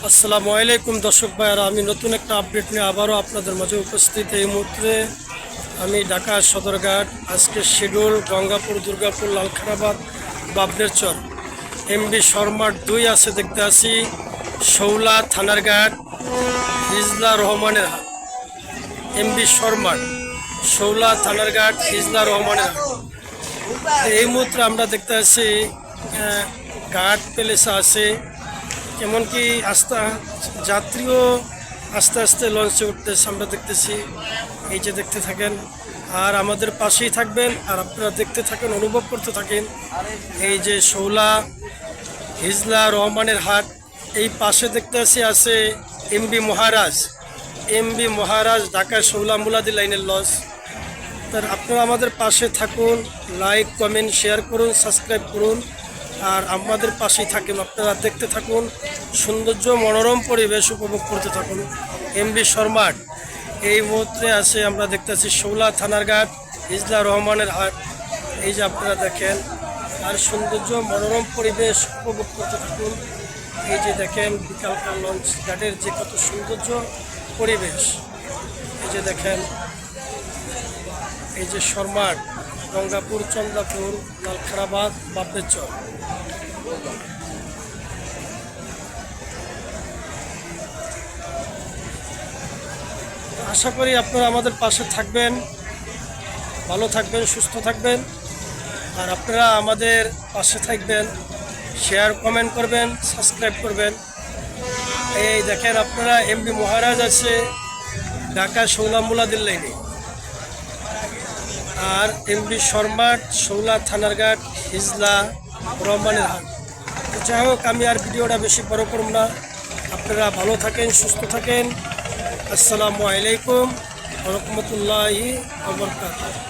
আসসালামু আলাইকুম দর্শক ভাইয়ারা, আমি নতুন একটা আপডেট নিয়ে আবারও আপনাদের মাঝে উপস্থিত। এই মুহূর্তে আমি ঢাকা সদরঘাট, আজকে শিডিউল গঙ্গাপুর, দুর্গাপুর, লালখানাবাদ, বাবনেরচর, এমবি শর্মার 2 আছে দেখতে আসি, শৌলা থানার ঘাট, হিজলা রহমানের হাট। এমবি শর্মার শৌলা থানার ঘাট, হিজলা রহমানের হাট। এই মুহূর্তে আমরা দেখতে আসি ঘাট প্যালেসা আছে, এমনকি যাত্রীও আস্তে আস্তে লঞ্চে উঠতেছে আমরা দেখতেছি। এই যে দেখতে থাকেন আর আমাদের পাশেই থাকবেন, আর আপনারা দেখতে থাকেন, অনুভব করতে থাকেন। এই যে শৌলা হিজলা রহমানের হাট, এই পাশে দেখতে আছে এমবি মহারাজ ঢাকা শৌলা মুলাদি লাইনের লঞ্চ। তার আপনারা আমাদের পাশে থাকুন, লাইক কমেন্ট শেয়ার করুন, সাবস্ক্রাইব করুন, আর আমাদের পাশেই থাকুন। আপনারা দেখতে থাকুন, সৌন্দর্য মনোরম পরিবেশ উপভোগ করতে থাকুন। এমবি শর্মার এই মুহূর্তে আছে, আমরা দেখতে পাচ্ছি শৌলা থানার ঘাট, হিজলা রহমানের হাট। এই যে আপনারা দেখেন, আর সৌন্দর্য মনোরম পরিবেশ উপভোগ করতে থাকুন। এই যে দেখেন বিকালকার লঞ্চ ঘাটের যে কত সৌন্দর্য পরিবেশ। এই যে দেখেন, এই যে শর্মার গঙ্গাপুর, চন্দ্রাপুর, লালখানাবাদ, বাবনেরচর। আশা করি আপনারা আমাদের পাশে থাকবেন, ভালো থাকবেন, সুস্থ থাকবেন, আর আপনারা আমাদের পাশে থাকবেন, শেয়ার কমেন্ট করবেন, সাবস্ক্রাইব করবেন। এই দেখেন আপনারা, এমবি মহারাজ আছে ঢাকা শৌলা মুলাদির লাইনে, আর এমবি শর্মার শৌলা থানার ঘাট, হিজলা রহমানের হাট। যাই হোক, আমি আর ভিডিওটা বেশি বড় করব না। আপনারা ভালো থাকেন, সুস্থ থাকেন। আসসালামু আলাইকুম ওয়া রাহমাতুল্লাহি ওয়া বারাকাতুহু।